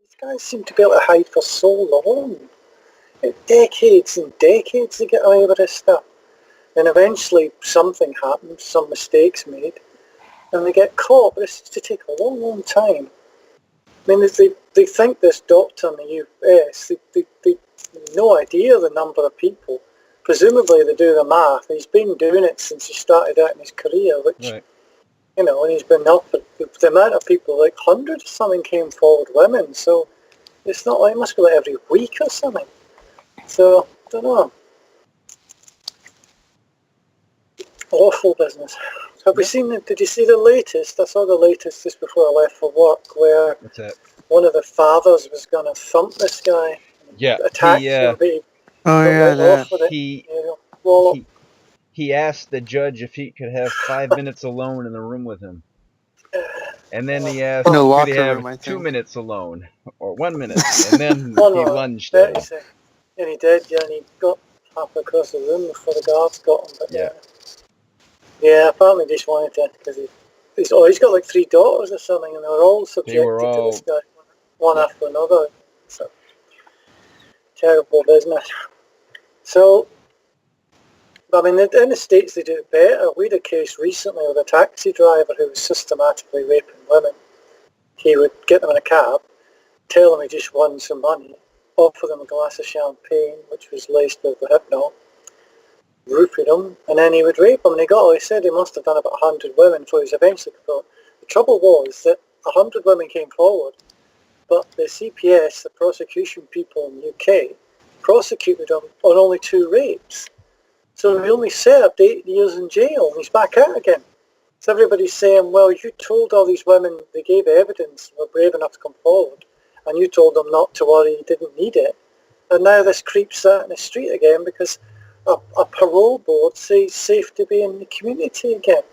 these guys seem to be able to hide for so long. Decades and decades they get away with this stuff. And eventually something happens, some mistakes made, and they get caught. But this is to take a long, long time. I mean, they think this doctor in the US, they no idea the number of people. Presumably they do the math. He's been doing it since he started out in his career, which, right. you know, and he's been up, the amount of people, like hundreds or something came forward, women, so it's not like, it must be like every week or something. So, I don't know. Awful business. Have we seen, did you see the latest? I saw the latest just before I left for work, where What's that? one of the fathers was going to thump this guy, Yeah, attack him, but he Oh got yeah, let off that. with it. He asked the judge if he could have 5 minutes alone in the room with him. And then he asked, In the could he locker have room, I 2 think. minutes alone? Or 1 minute. And then Oh, he no, lunged at 30 him. seconds. And he did, yeah, and he got half across the room before the guards got him. But Yeah. Yeah, apparently he just wanted to, because he's got like 3 daughters or something, and they were all subjected to this guy, one after another. So, terrible business. So, I mean, in the States they do it better. We had a case recently with a taxi driver who was systematically raping women. He would get them in a cab, tell them he just won some money, offer them a glass of champagne, which was laced with the hypnol, roofie them, and then he would rape them. And he said he must have done about 100 women before he was eventually caught. The trouble was that 100 women came forward, but the CPS, the prosecution people in the UK, prosecuted him on only 2 rapes. So he only served 8 years in jail, and he's back out again. So everybody's saying, well, you told all these women, they gave evidence, were brave enough to come forward, and you told them not to worry, you didn't need it. And now this creep's out in the street again because a parole board says safe to be in the community again.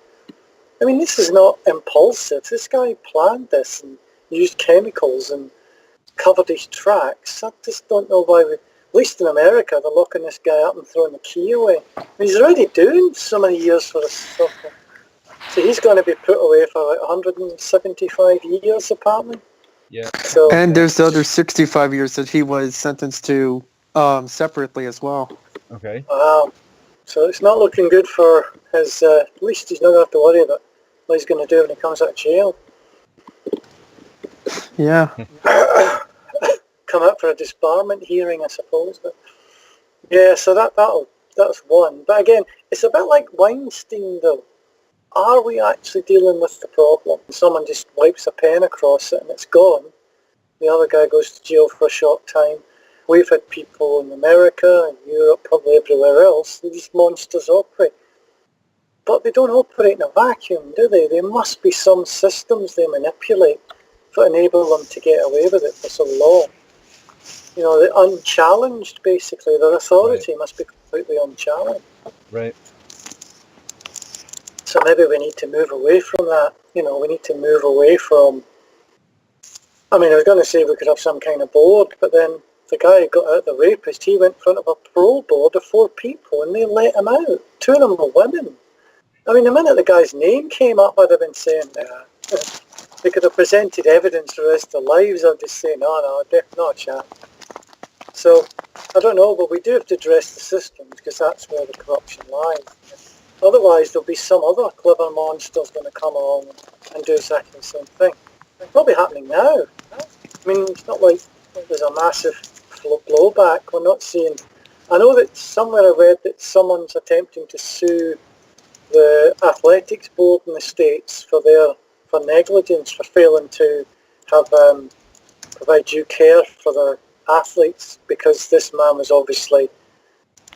I mean, this is not impulsive. This guy planned this and used chemicals and covered his tracks. I just don't know why at least in America, they're locking this guy up and throwing the key away. I mean, he's already doing so many years for this stuff. So he's going to be put away for like 175 years, apparently. Yeah. So, And there's the other 65 years that he was sentenced to separately as well. Okay. wow. So it's not looking good for his, at least he's not going to have to worry about what he's going to do when he comes out of jail. Yeah. Come out for a disbarment hearing, I suppose. But yeah, so that's one. But again, it's a bit like Weinstein, though. Are we actually dealing with the problem? Someone just wipes a pen across it and it's gone. The other guy goes to jail for a short time. We've had people in America and Europe, probably everywhere else, these monsters operate. But they don't operate in a vacuum, do they? There must be some systems they manipulate to enable them to get away with it for so long. You know, they're unchallenged, basically. Their authority must be completely unchallenged. Right. So maybe we need to move away from that. You know, we need to move away from... I mean, I was going to say we could have some kind of board, but then the guy who got out, the rapist, he went in front of a parole board of 4 people and they let him out. 2 of them were women. I mean, the minute the guy's name came up, I'd have been saying, they could have presented evidence for the rest of their lives. I'd just say, no, not a chance. So, I don't know, but we do have to address the systems because that's where the corruption lies. Otherwise, there'll be some other clever monsters going to come along and do exactly the same thing. It's probably happening now. I mean, it's not like there's a massive blowback. We're not seeing... I know that somewhere I read that someone's attempting to sue the athletics board in the States for negligence, for failing to have provide due care for their athletes, because this man was obviously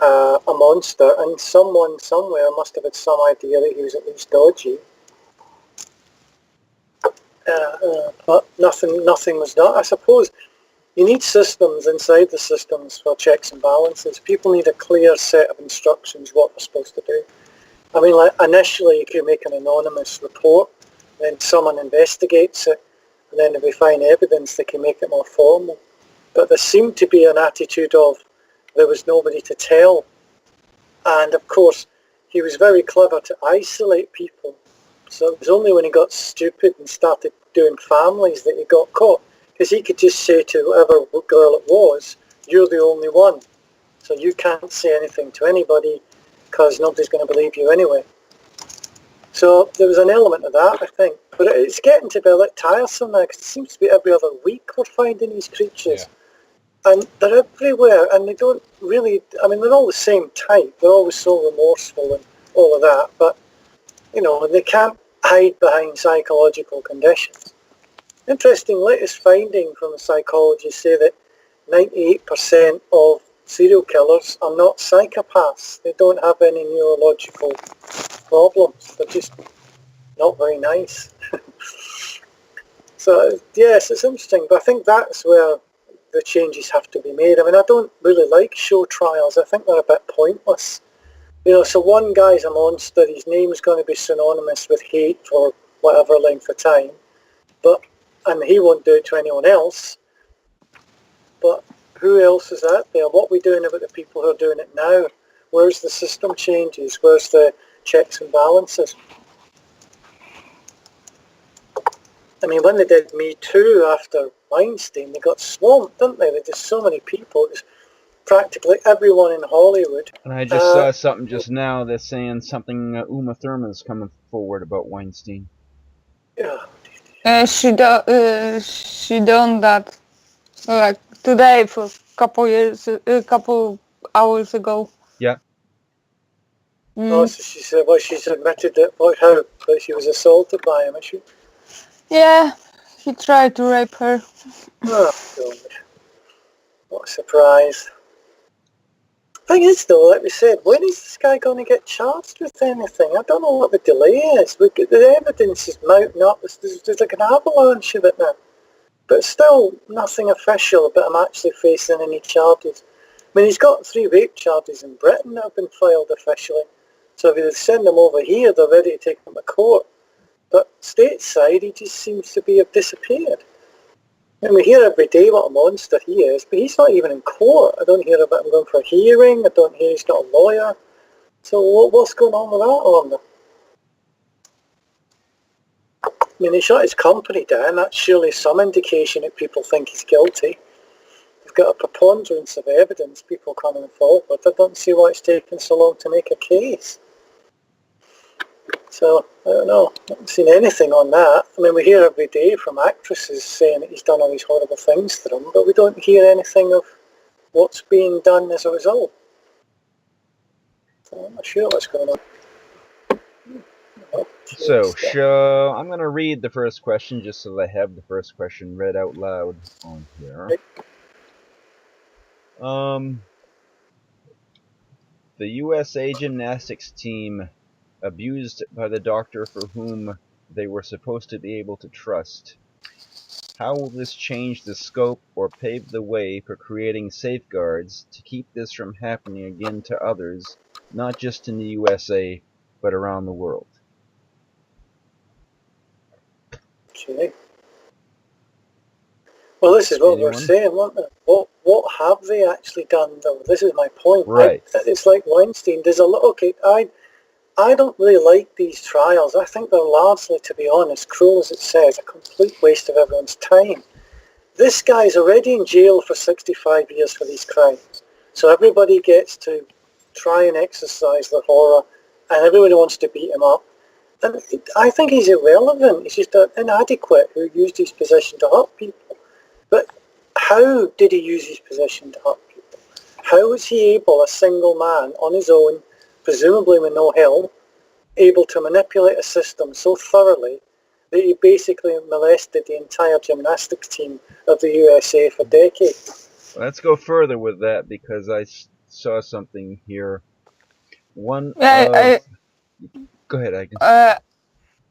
a monster, and someone somewhere must have had some idea that he was at least dodgy. But nothing was done. I suppose you need systems inside the systems for checks and balances. People need a clear set of instructions what they're supposed to do. I mean, like initially you could make an anonymous report, then someone investigates it, and then if we find evidence they can make it more formal. But there seemed to be an attitude of there was nobody to tell. And of course, he was very clever to isolate people. So it was only when he got stupid and started doing families that he got caught. Because he could just say to whoever girl it was, you're the only one. So you can't say anything to anybody because nobody's going to believe you anyway. So there was an element of that, I think. But it's getting to be a bit tiresome now because it seems to be every other week we're finding these creatures. Yeah. And they're everywhere and they don't really, I mean, they're all the same type. They're always so remorseful and all of that. But, you know, they can't hide behind psychological conditions. Interesting latest finding from the psychologists say that 98% of serial killers are not psychopaths. They don't have any neurological problems. They're just not very nice. So, yes, it's interesting, but I think that's where the changes have to be made. I mean, I don't really like show trials. I think they're a bit pointless. You know, so one guy's a monster, his name's going to be synonymous with hate for whatever length of time, and he won't do it to anyone else. But who else is out there? What are we doing about the people who are doing it now? Where's the system changes? Where's the checks and balances? I mean, when they did Me Too after Weinstein, they got swamped, didn't they? There just so many people. It was practically everyone in Hollywood. And I just saw something just now that's saying something Uma Thurman's coming forward about Weinstein. Yeah. She done that like today for a couple hours ago. Yeah. Oh, so she said, well, she's admitted that she was assaulted by him, is she? Yeah, he tried to rape her. Oh, God. What a surprise. Thing is, though, like we said, when is this guy going to get charged with anything? I don't know what the delay is. The evidence is mounting up. There's like an avalanche of it now. But still nothing official about him actually facing any charges. I mean, he's got 3 rape charges in Britain that have been filed officially. So if they send him over here, they're ready to take him to court. But stateside, he just seems to have disappeared. And we hear every day what a monster he is, but he's not even in court. I don't hear about him going for a hearing. I don't hear he's got a lawyer. So what's going on with that, I wonder? I mean, he shut his company down. That's surely some indication that people think he's guilty. They've got a preponderance of evidence, people coming forward. I don't see why it's taken so long to make a case. So, I don't know. I haven't seen anything on that. I mean, we hear every day from actresses saying that he's done all these horrible things to them, but we don't hear anything of what's being done as a result. So I'm not sure what's going on. So, I'm going to read the first question just so that I have the first question read out loud on here. The USA Gymnastics Team abused by the doctor for whom they were supposed to be able to trust. How will this change the scope or pave the way for creating safeguards to keep this from happening again to others, not just in the USA, but around the world? Okay. Well, this is what we're saying, wasn't it? What have they actually done, though? This is my point. Right. It's like Weinstein. There's a lot. Okay, I don't really like these trials. I think they're largely, to be honest, cruel as it says, a complete waste of everyone's time. This guy's already in jail for 65 years for these crimes. So everybody gets to try and exercise the horror, and everybody wants to beat him up. And I think he's irrelevant. He's just inadequate who used his position to hurt people. But how did he use his position to hurt people? How was he able, a single man, on his own, presumably with no help, able to manipulate a system so thoroughly that he basically molested the entire gymnastics team of the USA for decades? Let's go further with that because I saw something here. Go ahead, Agnes.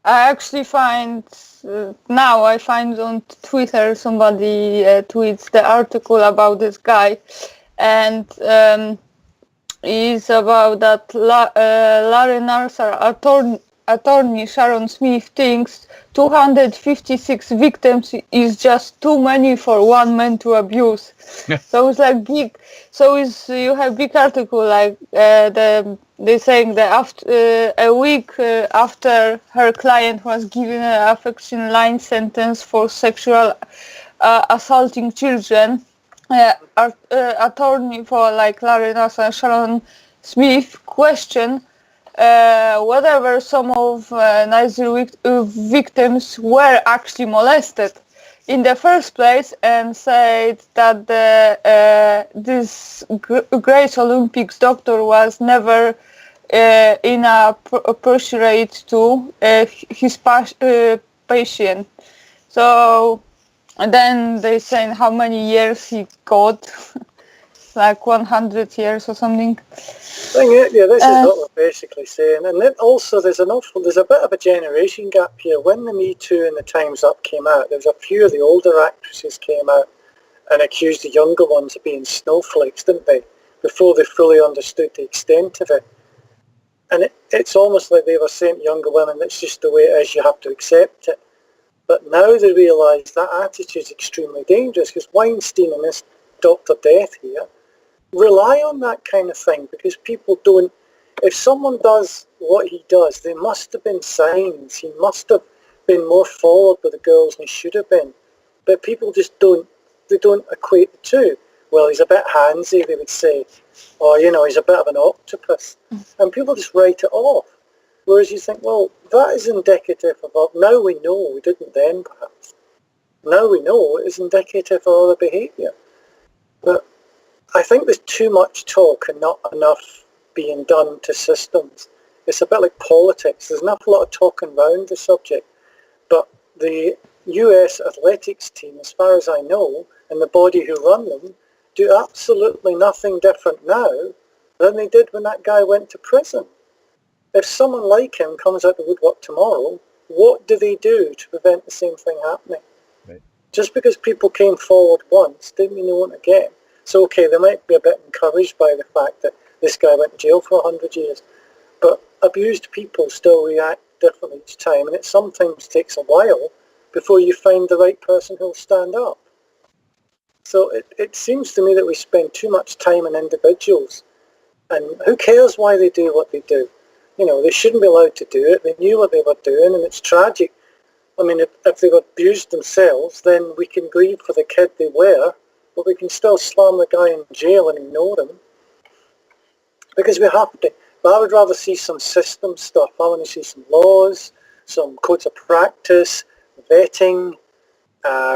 I actually find now I find on Twitter somebody tweets the article about this guy, and is about that Larry Nassar attorney Sharon Smith thinks 256 victims is just too many for one man to abuse. So it's like big. So you have big article like they saying that after a week after her client was given an affection line sentence for sexual assaulting children. Attorney for like Larry Nassar and Sharon Smith question whether some of Nazi victims were actually molested in the first place, and said that this Grace Olympics doctor was never in a pursuit to his patient. So, and then they saying how many years he got, like 100 years or something. Yeah, this is what we're basically saying. And then also there's a bit of a generation gap here. When the Me Too and the Time's Up came out, there was a few of the older actresses came out and accused the younger ones of being snowflakes, didn't they? Before they fully understood the extent of it. And it's almost like they were saying to younger women, that's just the way it is, you have to accept it. But now they realise that attitude is extremely dangerous, because Weinstein and this Dr. Death here rely on that kind of thing, because people don't, if someone does what he does, there must have been signs. He must have been more forward with the girls than he should have been. But people just don't equate the two. Well, he's a bit handsy, they would say. Or, he's a bit of an octopus. And people just write it off. Whereas you think, well, that is indicative of, now we know, we didn't then perhaps. Now we know it is indicative of other behaviour. But I think there's too much talk and not enough being done to systems. It's a bit like politics. There's not a lot of talking around the subject. But the US athletics team, as far as I know, and the body who run them, do absolutely nothing different now than they did when that guy went to prison. If someone like him comes out the woodwork tomorrow, what do they do to prevent the same thing happening? Right. Just because people came forward once didn't mean they won't again. So, okay, they might be a bit encouraged by the fact that this guy went to jail for 100 years. But abused people still react differently each time, and it sometimes takes a while before you find the right person who'll stand up. So it seems to me that we spend too much time on individuals. And who cares why they do what they do? They shouldn't be allowed to do it. They knew what they were doing, and it's tragic. I mean, if they were abused themselves, then we can grieve for the kid they were, but we can still slam the guy in jail and ignore him. Because we have to. But I would rather see some system stuff. I want to see some laws, some codes of practice, vetting,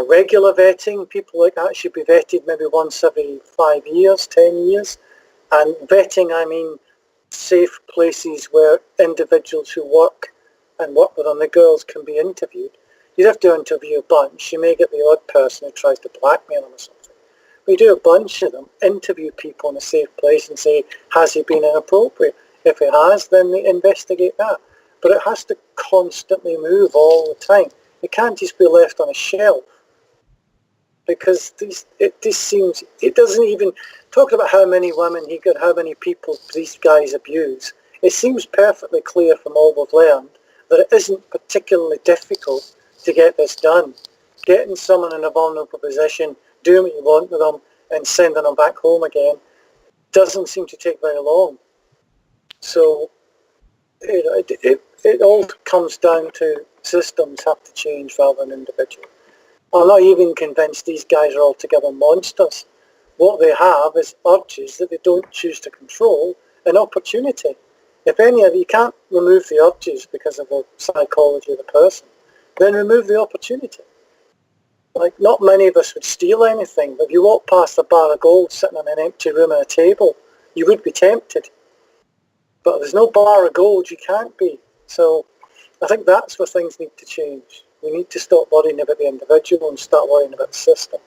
regular vetting. People like that should be vetted maybe once every 5 years, 10 years. And vetting, I mean safe places where individuals who work with them, the girls, can be interviewed. You'd have to interview a bunch. You may get the odd person who tries to blackmail them or something. But you do a bunch of them, interview people in a safe place and say, has he been inappropriate? If he has, then they investigate that. But it has to constantly move all the time. It can't just be left on a shelf. Because it doesn't even, talking about how many women he got, how many people these guys abuse, it seems perfectly clear from all we've learned that it isn't particularly difficult to get this done. Getting someone in a vulnerable position, doing what you want with them, and sending them back home again doesn't seem to take very long. So it all comes down to systems have to change rather than individuals. I'm not even convinced these guys are altogether monsters. What they have is urges that they don't choose to control, an opportunity. If any of you can't remove the urges because of the psychology of the person, then remove the opportunity. Like, not many of us would steal anything, but if you walk past a bar of gold sitting in an empty room and a table, you would be tempted. But if there's no bar of gold, you can't be. So I think that's where things need to change. We need to stop worrying about the individual and start worrying about the system.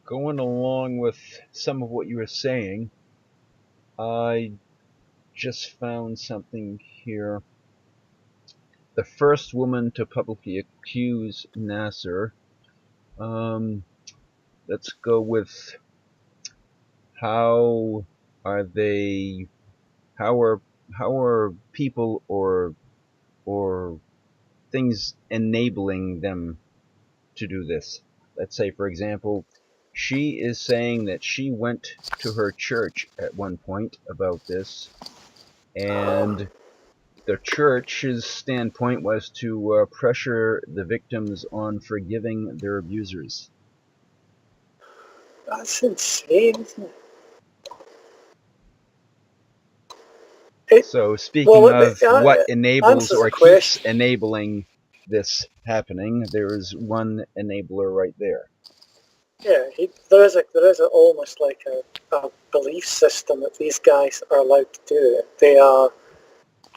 Going along with some of what you were saying, I just found something here. The first woman to publicly accuse Nasser. Let's go with how are people or things enabling them to do this? Let's say, for example, she is saying that she went to her church at one point about this, and the church's standpoint was to pressure the victims on forgiving their abusers. That's insane, isn't it? So speaking of what enables answers or the keeps question. enabling this happening, there is one enabler right there. Yeah, there is almost like a belief system that these guys are allowed to do it. They are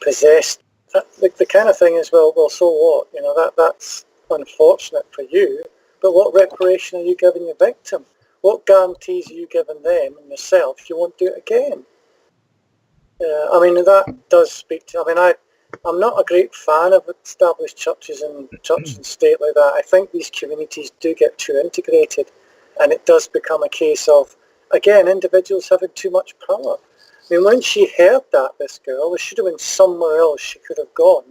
possessed. The kind of thing is, well, so what? You know, that's unfortunate for you, but what reparation are you giving your victim? What guarantees are you giving them and yourself you won't do it again? I mean, that does speak to... I mean, I'm not a great fan of established churches and church and state like that. I think these communities do get too integrated, and it does become a case of, again, individuals having too much power. I mean, when she heard that, this girl, there should have been somewhere else she could have gone,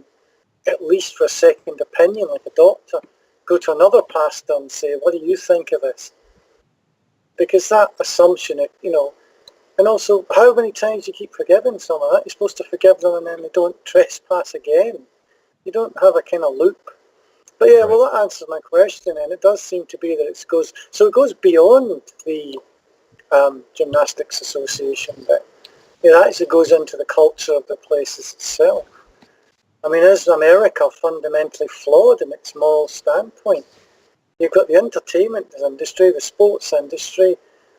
at least for a second opinion, like a doctor. Go to another pastor and say, what do you think of this? Because that assumption, you know, and also, how many times do you keep forgiving someone? You're supposed to forgive them and then they don't trespass again. You don't have a kind of loop. But yeah, well, that answers my question, and it does seem to be that it goes beyond the Gymnastics Association, but it actually goes into the culture of the places itself. I mean, is America fundamentally flawed in its moral standpoint? You've got the entertainment industry, the sports industry,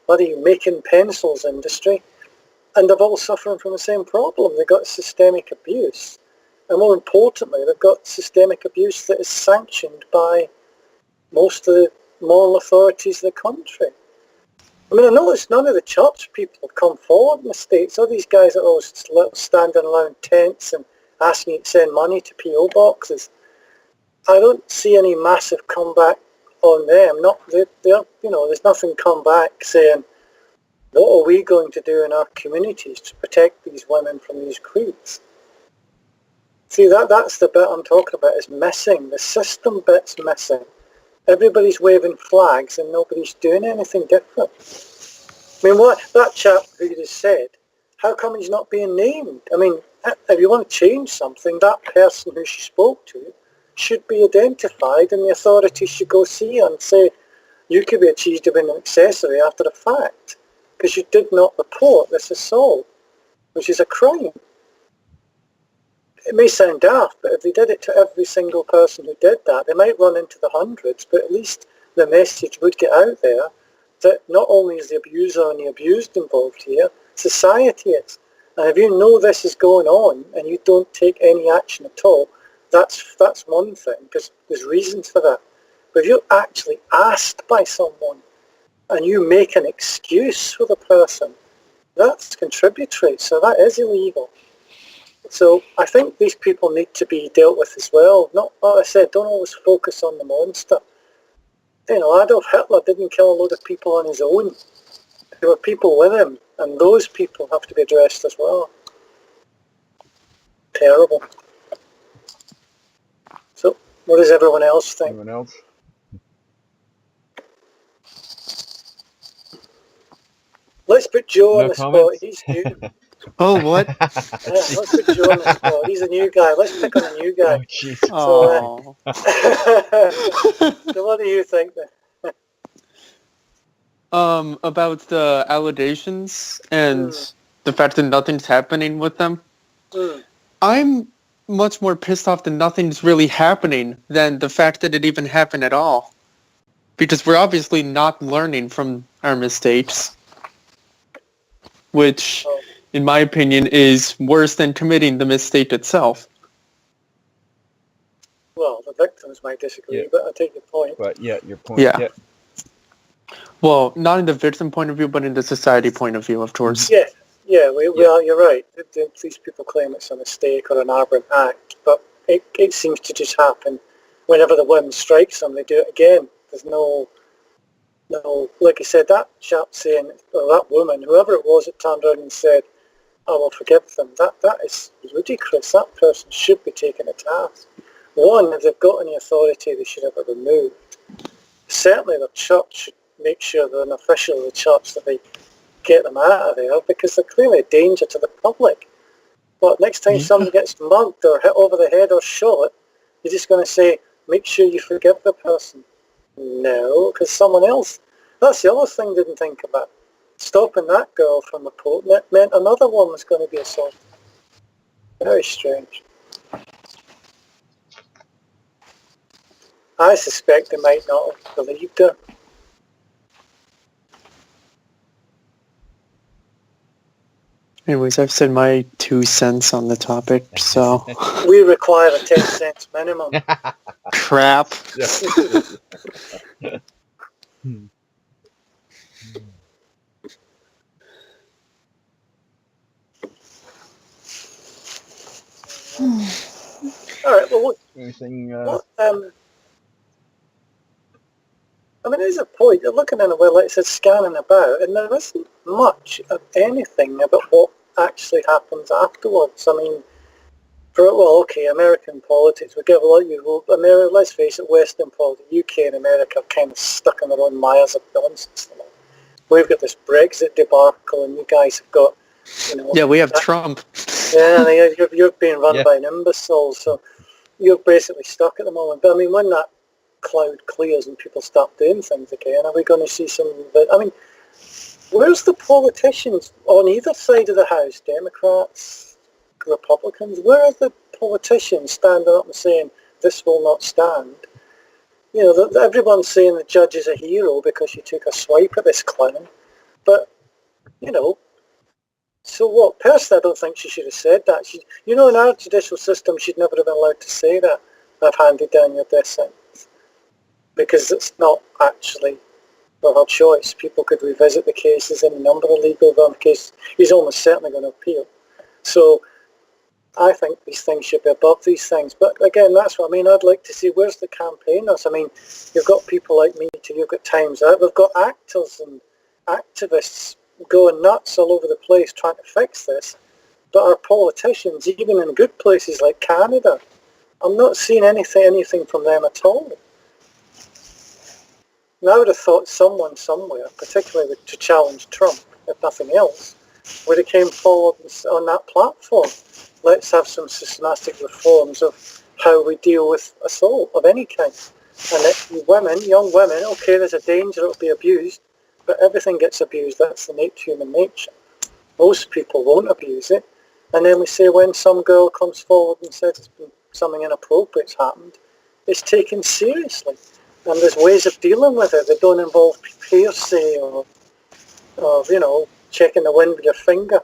bloody making pencils industry, and they're all suffering from the same problem. They've got systemic abuse. And more importantly, they've got systemic abuse that is sanctioned by most of the moral authorities of the country. I mean, I noticed none of the church people have come forward in the States. All these guys that are always standing around tents and asking you to send money to P.O. boxes. I don't see any massive comeback on them. There's nothing come back saying, what are we going to do in our communities to protect these women from these creeps? See, that's the bit I'm talking about, is missing. The system bit's missing. Everybody's waving flags and nobody's doing anything different. I mean, what that chap who you just said, how come he's not being named? I mean, if you want to change something, that person who she spoke to should be identified, and the authorities should go see her and say, you could be accused of being an accessory after the fact, because you did not report this assault, which is a crime. It may sound daft, but if they did it to every single person who did that, they might run into the hundreds, but at least the message would get out there that not only is the abuser and the abused involved here, society is. And if you know this is going on and you don't take any action at all, that's one thing, because there's reasons for that. But if you're actually asked by someone and you make an excuse for the person, that's contributory, so that is illegal. So I think these people need to be dealt with as well. Not, like I said, don't always focus on the monster. You know, Adolf Hitler didn't kill a load of people on his own. There were people with him, and those people have to be addressed as well. Terrible. So, what does everyone else think? Anyone else? Let's put Joe on the comments? spot. He's new. Oh, what? Let's put Joe on the spot. He's a new guy. Let's pick on a new guy. Oh, Jesus. Oh. So what do you think then? About the allegations and the fact that nothing's happening with them. I'm much more pissed off that nothing's really happening than the fact that it even happened at all. Because we're obviously not learning from our mistakes. Which, in my opinion, is worse than committing the mistake itself. Well, the victims might disagree, but I take your point. But yeah, your point. Yeah. Well, not in the victim point of view, but in the society point of view, of course. Yeah, well, you're right. These people claim it's a mistake or an aberrant act, but it seems to just happen. Whenever the woman strikes them, they do it again. There's no, like I said, that chap saying, or that woman, whoever it was that turned around and said, I will forgive them, that is ludicrous. That person should be taken to task. One, if they've got any authority, they should have it removed. Certainly the church should make sure they're an official of the church that they get them out of there, because they're clearly a danger to the public. But next time somebody gets mugged or hit over the head or shot, you're just going to say, make sure you forgive the person. No, because someone else, that's the other thing I didn't think about. Stopping that girl from reporting it meant another one was going to be assaulted. Very strange. I suspect they might not have believed her. Anyways, I've said my 2 cents on the topic, so... We require a 10 cents minimum. Crap. All right, well, look, Anything? what, I mean, there's a point. You're looking in a way, like I said, scanning about, and there isn't much of anything about what actually happens afterwards. I mean, American politics, we give a lot of America, let's face it, Western politics, UK and America are kind of stuck in their own mires of nonsense. We've got this Brexit debacle, and you guys have got, Yeah, we have Trump. Yeah, you're being run by an imbecile, so you're basically stuck at the moment. But I mean, when that cloud clears and people start doing things again, are we going to see some... I mean, where's the politicians on either side of the House, Democrats, Republicans? Where are the politicians standing up and saying, this will not stand? Everyone's saying the judge is a hero because she took a swipe at this clown. But, so what? Personally, I don't think she should have said that. In our judicial system, she'd never have been allowed to say that. I've handed down your death sentence. Because it's not actually her choice. People could revisit the cases in a number of legal cases. He's almost certainly going to appeal. So I think these things should be above these things. But again, that's what I mean. I'd like to see, where's the campaigners? I mean, you've got people like me too. You've got Times Out. We've got actors and activists going nuts all over the place trying to fix this. But our politicians, even in good places like Canada, I'm not seeing anything from them at all. And I would have thought someone somewhere, particularly to challenge Trump, if nothing else, would have came forward on that platform. Let's have some systematic reforms of how we deal with assault of any kind. And that young women, okay, there's a danger it'll be abused, but everything gets abused. That's the human nature. Most people won't abuse it. And then we say when some girl comes forward and says something inappropriate's happened, it's taken seriously. And there's ways of dealing with it that don't involve hearsay or checking the wind with your finger.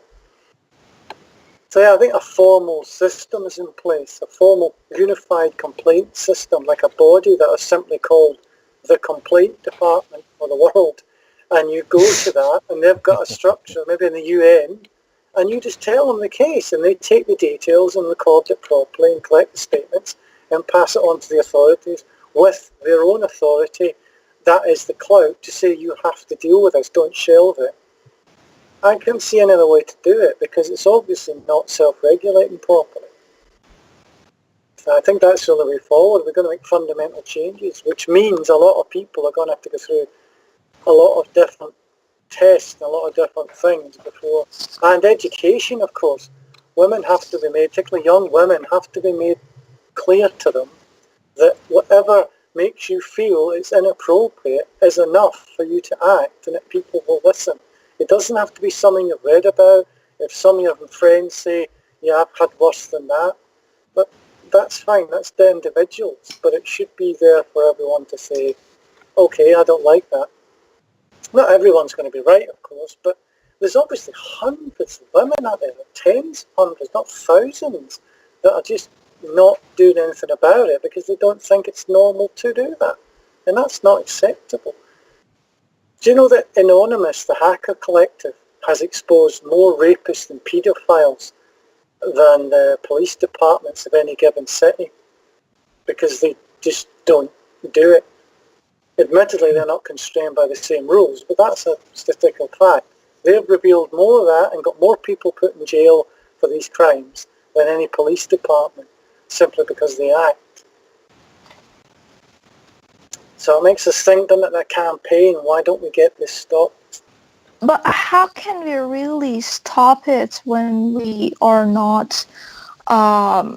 So yeah, I think a formal system is in place, a formal unified complaint system, like a body that is simply called the Complaint Department for the world. And you go to that, and they've got a structure, maybe in the UN, and you just tell them the case, and they take the details and record it properly and collect the statements and pass it on to the authorities with their own authority. That is the clout to say you have to deal with this, don't shelve it. I can't see any other way to do it because it's obviously not self-regulating properly. So I think that's the only way forward. We're going to make fundamental changes, which means a lot of people are going to have to go through a lot of different tests and a lot of different things before. And education, of course. Women have to be made, particularly young women, have to be made clear to them that whatever makes you feel it's inappropriate is enough for you to act and that people will listen. It doesn't have to be something you've read about. If some of your friends say, yeah, I've had worse than that, but that's fine, that's the individuals, but it should be there for everyone to say, okay, I don't like that. Not everyone's going to be right, of course, but there's obviously hundreds of women out there, tens, hundreds, not thousands, that are just not doing anything about it because they don't think it's normal to do that. And that's not acceptable. Do you know that Anonymous, the hacker collective, has exposed more rapists and paedophiles than the police departments of any given city? Because they just don't do it. Admittedly, they're not constrained by the same rules, but that's a statistical fact. They've revealed more of that and got more people put in jail for these crimes than any police department, simply because they act. So it makes us think, doesn't it, that campaign, why don't we get this stopped? But how can we really stop it when we are not, I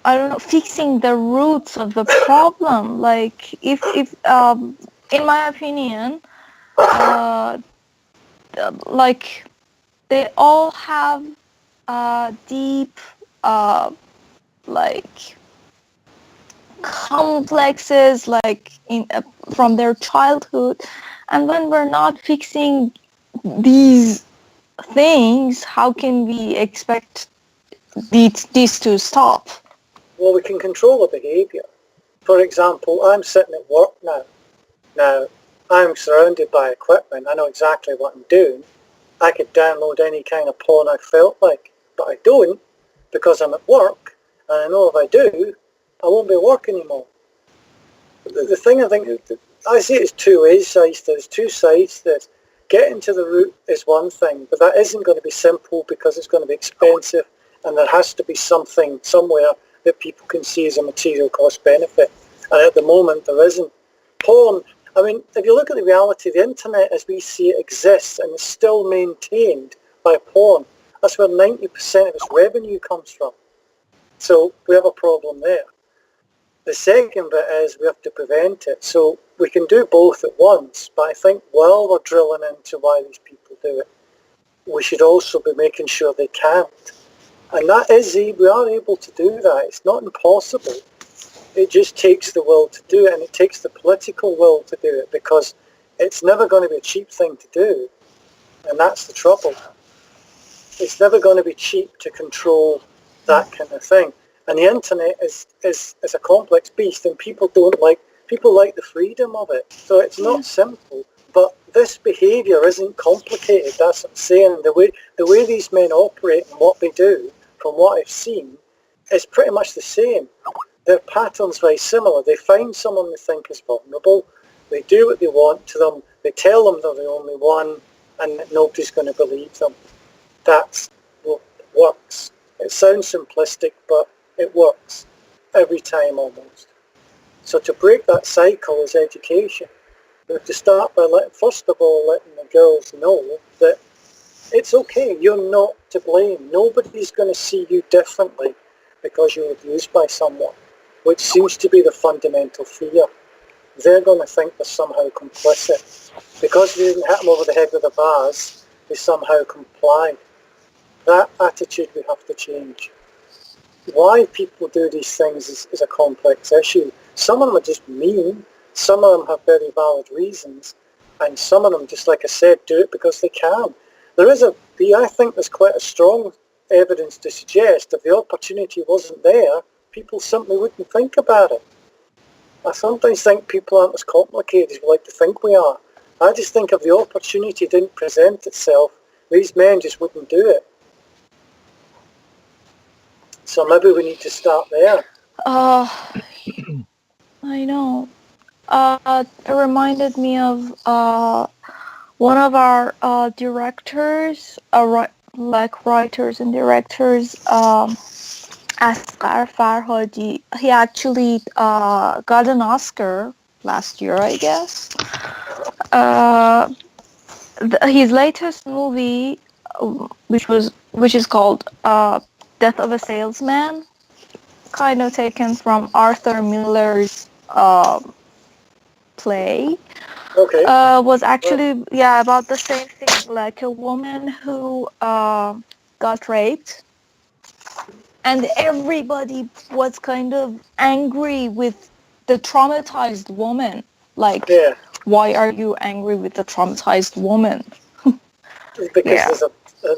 don't know, fixing the roots of the problem? Like, if in my opinion, like, they all have deep, like, complexes, like, from their childhood. And when we're not fixing these things, how can we expect these to stop? Well, we can control the behaviour. For example, I'm sitting at work now. Now, I'm surrounded by equipment. I know exactly what I'm doing. I could download any kind of porn I felt like, but I don't because I'm at work, and I know if I do, I won't be at work anymore. The thing I think, I see it as two ways. There's two sides. There's getting to the root is one thing, but that isn't going to be simple because it's going to be expensive, and there has to be something somewhere that people can see as a material cost benefit. And at the moment, there isn't. Porn, I mean, if you look at the reality, the internet as we see it exists and is still maintained by porn. That's where 90% of its revenue comes from. So we have a problem there. The second bit is we have to prevent it. So we can do both at once, but I think while we're drilling into why these people do it, we should also be making sure they can't. And that is, we are able to do that. It's not impossible. It just takes the will to do it, and it takes the political will to do it, because it's never going to be a cheap thing to do. And that's the trouble. It's never going to be cheap to control that kind of thing. And the internet is a complex beast, and people like the freedom of it. So it's not simple. But this behaviour isn't complicated. That's what I'm saying. The way these men operate and what they do, from what I've seen, is pretty much the same. Their pattern's very similar. They find someone they think is vulnerable. They do what they want to them. They tell them they're the only one, and that nobody's going to believe them. That's what works. It sounds simplistic, but it works every time almost. So to break that cycle is education. We have to start by first of all letting the girls know that it's okay, you're not to blame. Nobody's going to see you differently because you were abused by someone, which seems to be the fundamental fear. They're going to think they're somehow complicit. Because they didn't hit them over the head with a vase, they somehow comply. That attitude we have to change. Why people do these things is a complex issue. Some of them are just mean, some of them have very valid reasons, and some of them, just like I said, do it because they can. I think there's quite a strong evidence to suggest if the opportunity wasn't there, people simply wouldn't think about it. I sometimes think people aren't as complicated as we like to think we are. I just think if the opportunity didn't present itself, these men just wouldn't do it. So maybe we need to start there. I know. It reminded me of one of our directors, writers and directors, Asghar Farhadi. He actually got an Oscar last year, I guess. His latest movie, which is called Death of a Salesman, kind of taken from Arthur Miller's play. Okay. Was actually about the same thing, like a woman who got raped, and everybody was kind of angry with the traumatized woman. Like, why are you angry with the traumatized woman? Because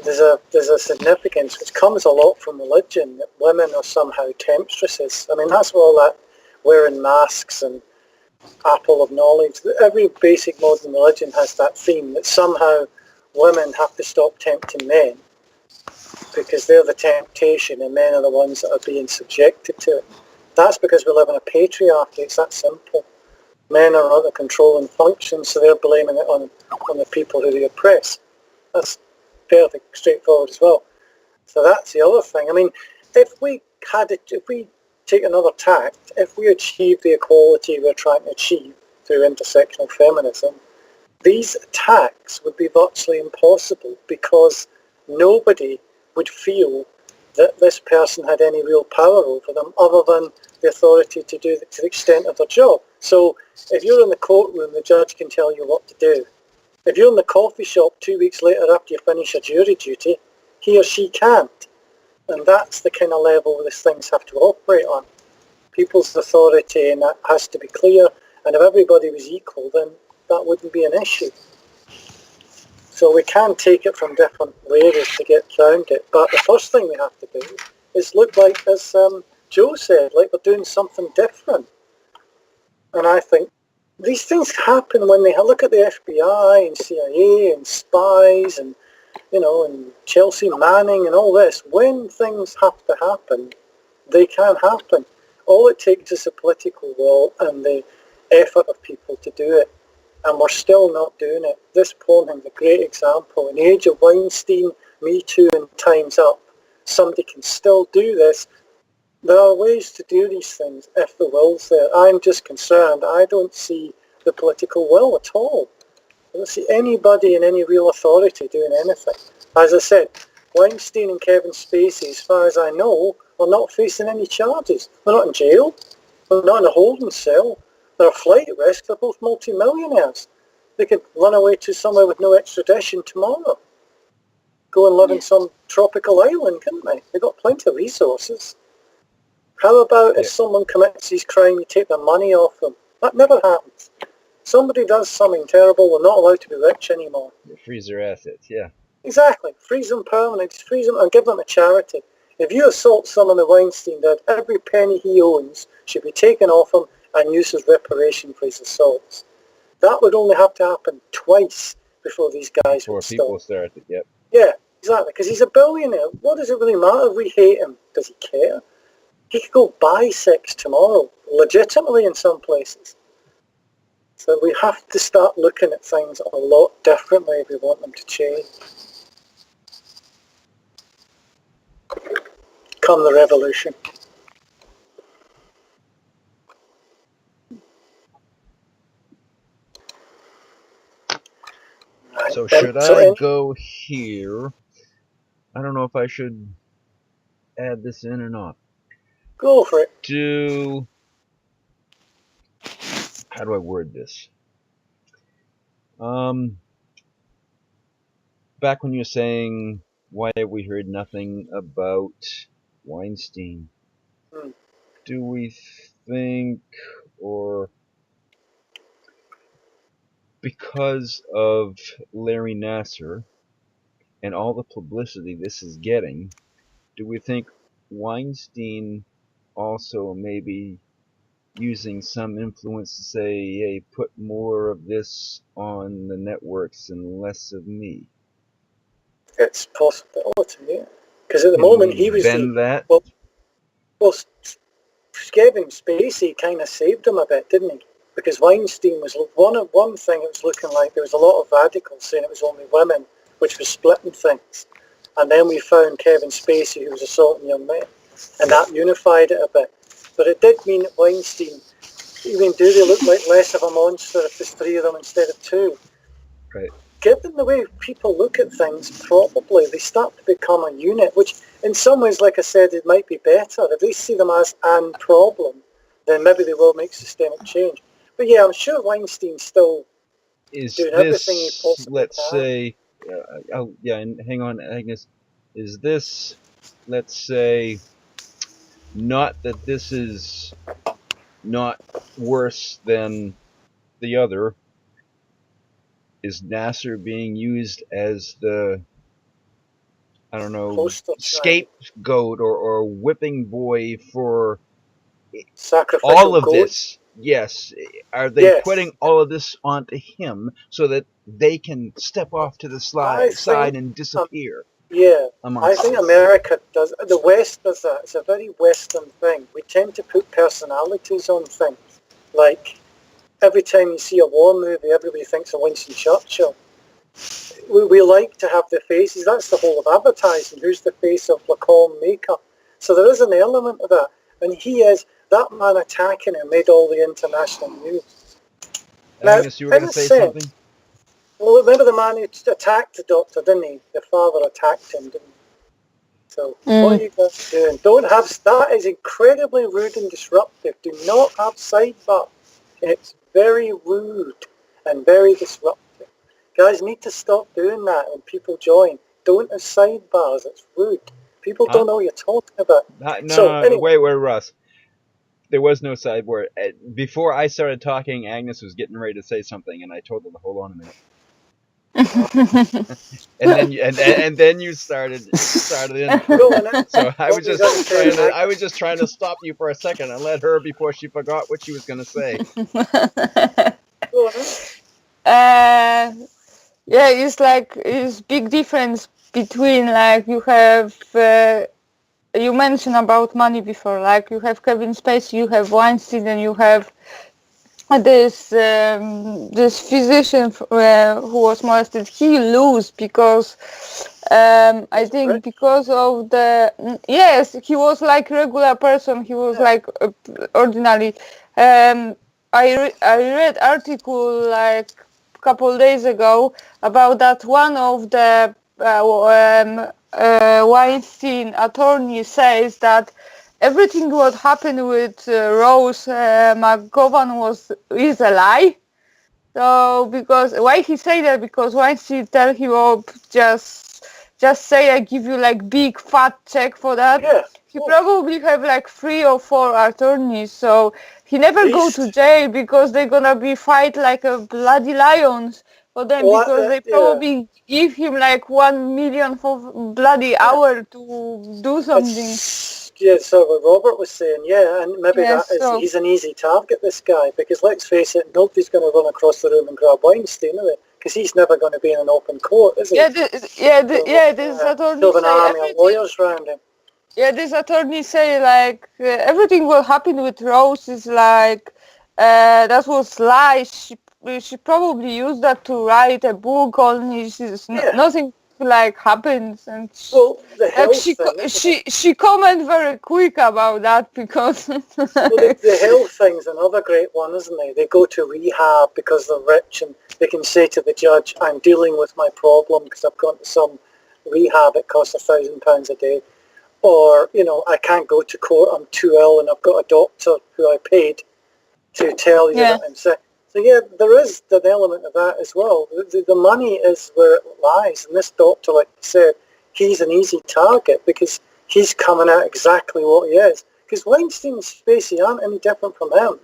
there's a significance which comes a lot from religion, that women are somehow temptresses. I mean, that's what all that wearing masks and apple of knowledge. Every basic modern religion has that theme that somehow women have to stop tempting men because they're the temptation and men are the ones that are being subjected to it. That's because we live in a patriarchy. It's that simple. Men are under controlling functions, so they're blaming it on the people who they oppress. That's fairly straightforward as well. So that's the other thing. I mean, if we take another tact, if we achieve the equality we're trying to achieve through intersectional feminism, these attacks would be virtually impossible because nobody would feel that this person had any real power over them other than the authority to do to the extent of their job. So if you're in the courtroom, the judge can tell you what to do. If you're in the coffee shop 2 weeks later after you finish your jury duty, he or she can't. And that's the kind of level these things have to operate on. People's authority, and that has to be clear. And if everybody was equal, then that wouldn't be an issue. So we can take it from different layers to get around it. But the first thing we have to do is look like, as Joe said, like we're doing something different. And I think these things happen when they look at the FBI and CIA and spies and, you know, and Chelsea Manning and all this. When things have to happen, they can happen. All it takes is a political will and the effort of people to do it. And we're still not doing it. This porn is a great example. In the age of Weinstein, Me Too and Time's Up, somebody can still do this. There are ways to do these things if the will's there. I'm just concerned. I don't see the political will at all. I don't see anybody in any real authority doing anything. As I said, Weinstein and Kevin Spacey, as far as I know, are not facing any charges. They're not in jail. They're not in a holding cell. They're a flight risk. They're both multi-millionaires. They could run away to somewhere with no extradition tomorrow. Go and live in some tropical island, couldn't they? They've got plenty of resources. How about if someone commits these crimes, you take their money off them? That never happens. Somebody does something terrible, they're not allowed to be rich anymore. You freeze their assets, yeah. Exactly. Freeze them permanently. Just freeze them and give them a charity. If you assault someone that Weinstein did, every penny he owns should be taken off him and used as reparation for his assaults. That would only have to happen twice before these guys would stop. People started, yep. Yeah, exactly, because he's a billionaire. What does it really matter if we hate him? Does he care? He could go buy sex tomorrow, legitimately in some places. So we have to start looking at things a lot differently if we want them to change. Come the revolution. So should I go here? I don't know if I should add this in or not. Go for it. How do I word this? Back when you were saying, why have we heard nothing about Weinstein? Do we think, or because of Larry Nassar and all the publicity this is getting, do we think Weinstein also maybe using some influence to say, hey, put more of this on the networks and less of me? It's a possibility, yeah. Because at the moment he was that? Well, Kevin Spacey kind of saved him a bit, didn't he? Because Weinstein was one thing. It was looking like there was a lot of radicals saying it was only women, which was splitting things. And then we found Kevin Spacey, who was assaulting young men, and that unified it a bit. But it did mean that Weinstein, even do they look like less of a monster if there's three of them instead of two? Right. Given the way people look at things, probably they start to become a unit, which in some ways, like I said, it might be better. If they see them as an problem, then maybe they will make systemic change. But yeah, I'm sure Weinstein's still doing everything he possibly can. And hang on, Agnes. Is this, let's say, not that this is not worse than the other? Is Nassar being used as the, I don't know, scapegoat or whipping boy for all of this? Yes. Are they putting all of this onto him so that they can step off to the side and disappear? I think America does. The West does that. It's a very Western thing. We tend to put personalities on things. Like, every time you see a war movie, everybody thinks of Winston Churchill. We like to have the faces. That's the whole of advertising. Who's the face of Lacan makeup? So there is an element of that. And he is, that man attacking him made all the international news. Agnes, you were going to say something? Well, remember the man who attacked the doctor, didn't he? The father attacked him, didn't he? So what are you guys doing? Don't have, that is incredibly rude and disruptive. Do not have sidebar. It's very rude and very disruptive. Guys need to stop doing that when people join. Don't have sidebars. It's rude. People don't know what you're talking about. Wait, Russ. There was no sideboard. Before I started talking, Agnes was getting ready to say something, and I told her to hold on a minute. and then you started in. So I was just trying to stop you for a second and let her before she forgot what she was going to say. Yeah, it's big difference between like you have you mentioned about money before, like you have Kevin Spacey, you have Weinstein, and you have this physician who was molested. He lose because I think because of yes, he was like regular person. He was like ordinary. I read article like a couple days ago about that one of the Weinstein attorney says that everything what happened with Rose McGowan is a lie. So because why he say that? Because Weinstein tell him, oh, just say I give you like big fat check for that. Yeah. He probably have like 3 or 4 attorneys, so he never go to jail because they're gonna be fight like a bloody lions for them because they probably give him like 1 million for bloody hour to do something. So what Robert was saying, and maybe he's an easy target, this guy, because let's face it, nobody's going to run across the room and grab Weinstein, are they? Because he's never going to be in an open court, is he? This attorney an army of lawyers around him. Yeah, this attorney say like everything what happened with Rose is like that was lies. She probably used that to write a book on it. Nothing like happens, and she comment very quick about that because the health thing's another great one, isn't it? They go to rehab because they're rich and they can say to the judge, I'm dealing with my problem because I've gone to some rehab, it costs £1,000 a day. Or, I can't go to court, I'm too ill and I've got a doctor who I paid to tell you that I'm sick. So there is an element of that as well. The money is where it lies. And this doctor, like I said, he's an easy target because he's coming out exactly what he is. Because Weinstein and Spacey aren't any different from him.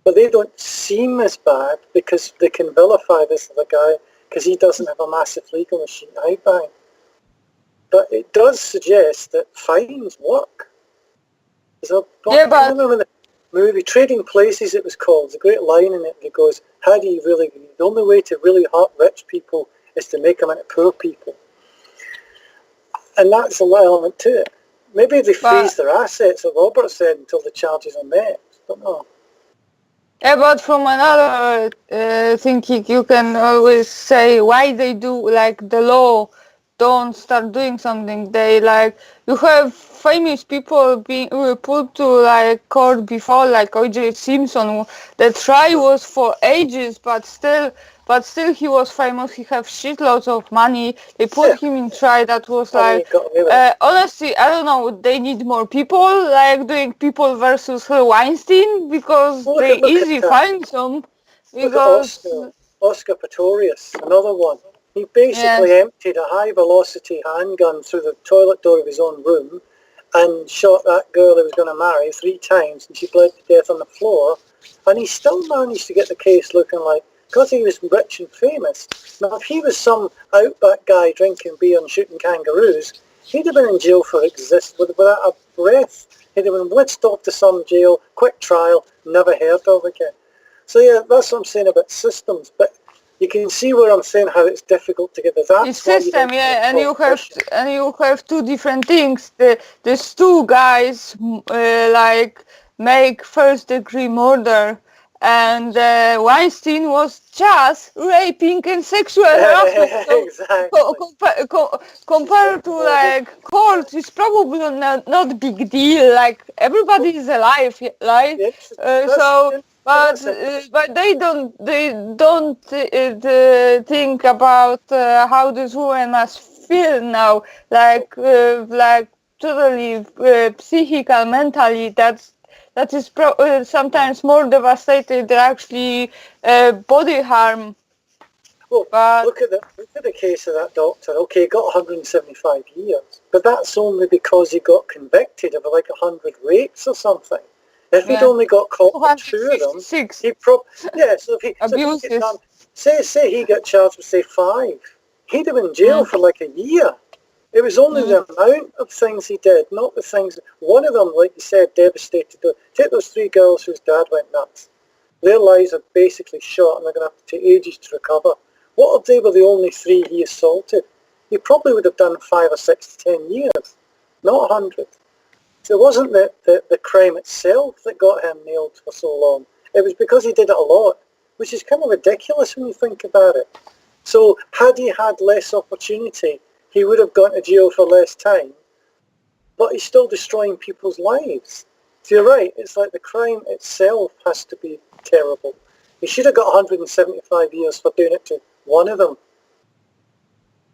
But they don't seem as bad because they can vilify this other guy because he doesn't have a massive legal machine to hide behind. But it does suggest that fines work. Remember the movie Trading Places, it was called. There's a great line in it that goes, the only way to really hurt rich people is to make them into poor people. And that's a element to it. Maybe they freeze their assets, as Robert said, until the charges are met. I don't know. Yeah, but from another thinking, you can always say why they do, like the law don't start doing something. They you have famous people being put to like court before, like O.J. Simpson. The trial was for ages, but still he was famous. He have shitloads of money. They put him in trial. That was honestly, I don't know. They need more people, like doing people versus Weinstein, because they easily find some. Because Oscar Pistorius, another one. He basically emptied a high-velocity handgun through the toilet door of his own room and shot that girl he was going to marry 3 times, and she bled to death on the floor. And he still managed to get the case looking like, because he was rich and famous. Now, if he was some outback guy drinking beer and shooting kangaroos, he'd have been in jail without a breath. He'd have been blitzed off to some jail, quick trial, never heard of again. So that's what I'm saying about systems. But you can see where I'm saying how it's difficult to get that. It's system, and you have 2 different things. These 2 guys make first-degree murder, and Weinstein was just raping and sexual harassment. So compared to court, it's probably not big deal. Like everybody is alive, right? But they don't think about how this woman must feel now, like totally psychical, mentally. That is sometimes more devastating than actually body harm. Well, But look at the case of that doctor. Okay, he got 175 years, but that's only because he got convicted of like 100 rapes or something. If he'd only got caught for 2 of them, 256 he so if he abuses. get done, say he got charged with say 5, he'd have been in jail for like a year. It was only the amount of things he did, not the things. One of them, like you said, devastated. Take those 3 girls whose dad went nuts. Their lives are basically shot, and they're going to have to take ages to recover. What if they were the only 3 he assaulted? He probably would have done 5 or 6 to 10 years, not 100. So it wasn't the crime itself that got him nailed for so long. It was because he did it a lot, which is kind of ridiculous when you think about it. So had he had less opportunity, he would have gone to jail for less time, but he's still destroying people's lives. So you're right, it's like the crime itself has to be terrible. He should have got 175 years for doing it to one of them.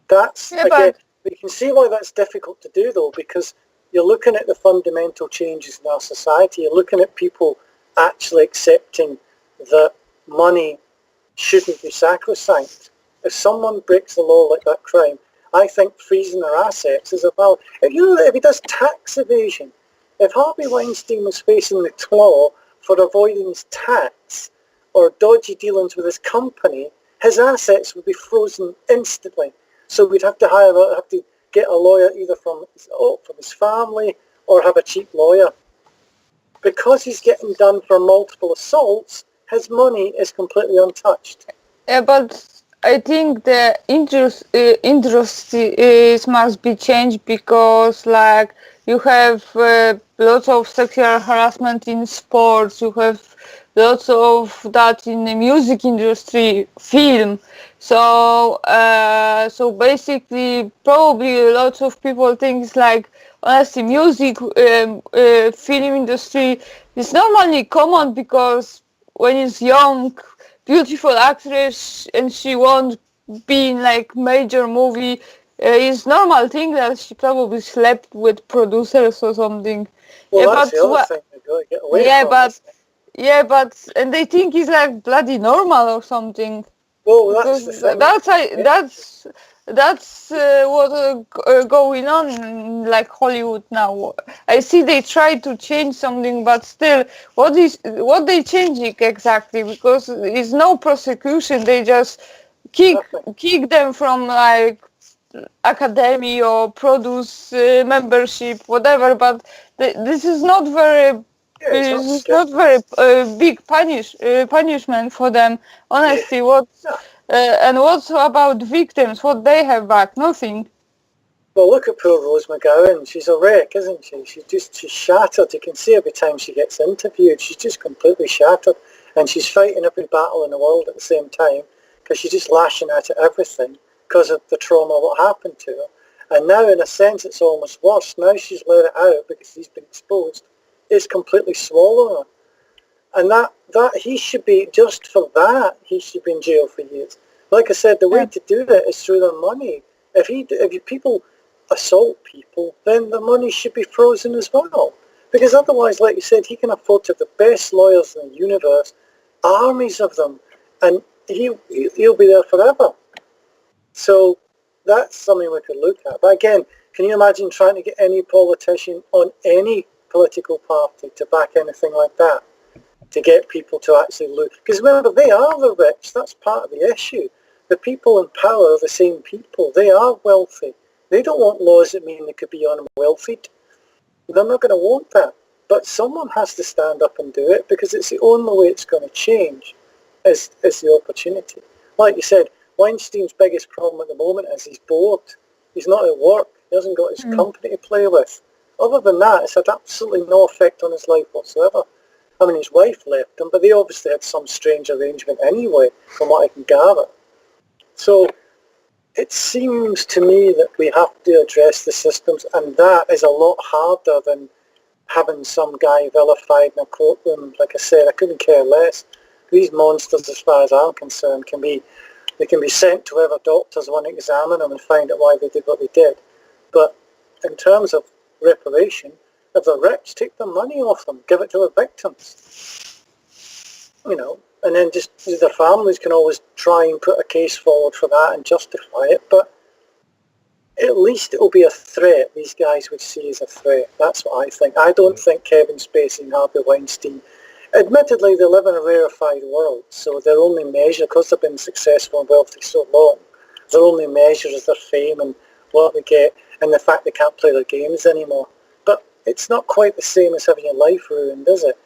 That's, again, you can see why that's difficult to do though, because you're looking at the fundamental changes in our society. You're looking at people actually accepting that money shouldn't be sacrosanct. If someone breaks the law like that crime, I think freezing their assets is about, if he does tax evasion, if Harvey Weinstein was facing the law for avoiding his tax or dodgy dealings with his company, his assets would be frozen instantly. So we'd have to get a lawyer either from his family or have a cheap lawyer. Because he's getting done for multiple assaults, his money is completely untouched. Yeah, but I think the industry must be changed because, like, you have lots of sexual harassment in sports. You have lots of that in the music industry, film. So, so basically, probably lots of people think it's like, honestly, music, film industry is normally common because when it's young, beautiful actress and she won't be in like major movie, it's normal thing that she probably slept with producers or something. Well, Yeah, that's but the other thing we've got to get away from. and they think it's like bloody normal or something. Well, that's the thing. That's what going on in like Hollywood now. I see they try to change something, but still, what they changing exactly? Because it's no prosecution. They just kick them from like academy or produce membership, whatever. But this is not very. It's not very big punishment for them. Honestly, what? And what about victims? What they have back? Nothing. Well, look at poor Rose McGowan. She's a wreck, isn't she? She's shattered. You can see every time she gets interviewed, she's just completely shattered. And she's fighting every battle in the world at the same time because she's just lashing out at everything because of the trauma of what happened to her. And now, in a sense, it's almost worse. Now she's let it out because he's been exposed. It's completely swallowing her. And that he should be, just for that, he should be in jail for years. Like I said, the way to do that is through their money. If people assault people, then the money should be frozen as well. Because otherwise, like you said, he can afford to have the best lawyers in the universe, armies of them, and he'll be there forever. So that's something we could look at. But again, can you imagine trying to get any politician on any political party to back anything like that? To get people to actually look. Because remember, they are the rich. That's part of the issue. The people in power are the same people. They are wealthy. They don't want laws that mean they could be unwealthy. They're not going to want that. But someone has to stand up and do it because it's the only way it's going to change is the opportunity. Like you said, Weinstein's biggest problem at the moment is he's bored. He's not at work. He hasn't got his company to play with. Other than that, it's had absolutely no effect on his life whatsoever. I mean, his wife left him, but they obviously had some strange arrangement anyway, from what I can gather. So it seems to me that we have to address the systems, and that is a lot harder than having some guy vilified in a courtroom. Like I said, I couldn't care less. These monsters, as far as I'm concerned, can be sent to whoever doctors want to examine them and find out why they did what they did. But in terms of reparation, if they're rich, take the money off them, give it to the victims. You know, and then just their families can always try and put a case forward for that and justify it, but at least it will be a threat these guys would see as a threat. That's what I think. I don't think Kevin Spacey and Harvey Weinstein, admittedly they live in a rarefied world, so their only measure, because they've been successful and wealthy so long, their only measure is their fame and what they get and the fact they can't play their games anymore. But it's not quite the same as having your life ruined, is it?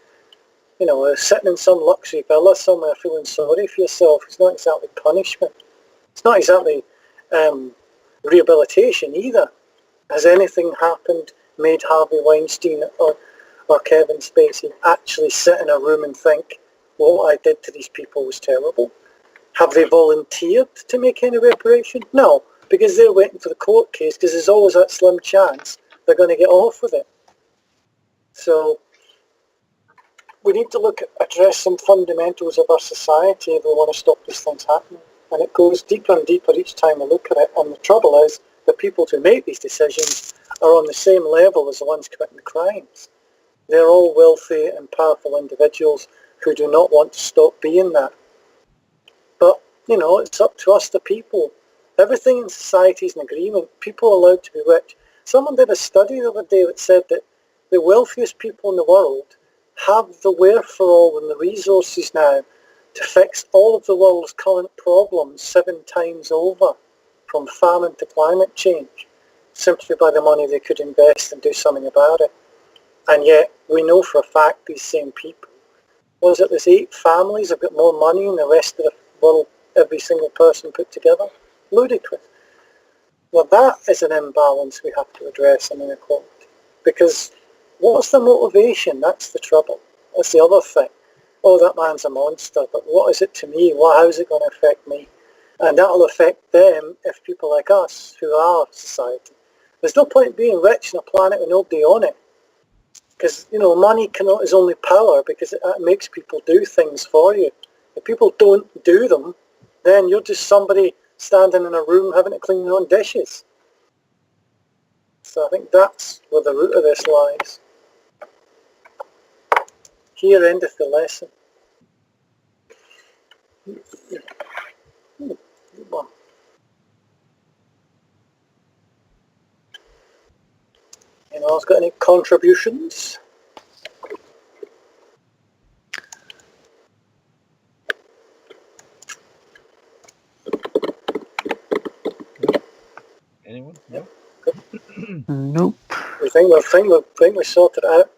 You know, sitting in some luxury villa somewhere feeling sorry for yourself, it's not exactly punishment. It's not exactly rehabilitation either. Has anything happened, made Harvey Weinstein or Kevin Spacey actually sit in a room and think, what I did to these people was terrible? Have they volunteered to make any reparation? No, because they're waiting for the court case, because there's always that slim chance they're going to get off with it. So we need to address some fundamentals of our society if we want to stop these things happening. And it goes deeper and deeper each time we look at it. And the trouble is, the people who make these decisions are on the same level as the ones committing the crimes. They're all wealthy and powerful individuals who do not want to stop being that. But, you know, it's up to us, the people. Everything in society is an agreement. People are allowed to be rich. Someone did a study the other day that said that the wealthiest people in the world have the wherewithal and the resources now to fix all of the world's current problems 7 times over, from famine to climate change, simply by the money they could invest and do something about it. And yet, we know for a fact these same people, was it there's 8 families have got more money than the rest of the world, every single person put together? Ludicrous. Well, that is an imbalance we have to address in inequality. Because what's the motivation? That's the trouble. That's the other thing. Oh, that man's a monster, but what is it to me? How is it going to affect me? And that will affect them if people like us, who are society. There's no point being rich on a planet with nobody on it. Because, you know, money is only power because it makes people do things for you. If people don't do them, then you're just somebody standing in a room having to clean your own dishes. So I think that's where the root of this lies. Here endeth the lesson. Well, anyone else got any contributions? Anyone? No. Nope. We think we sorted it out.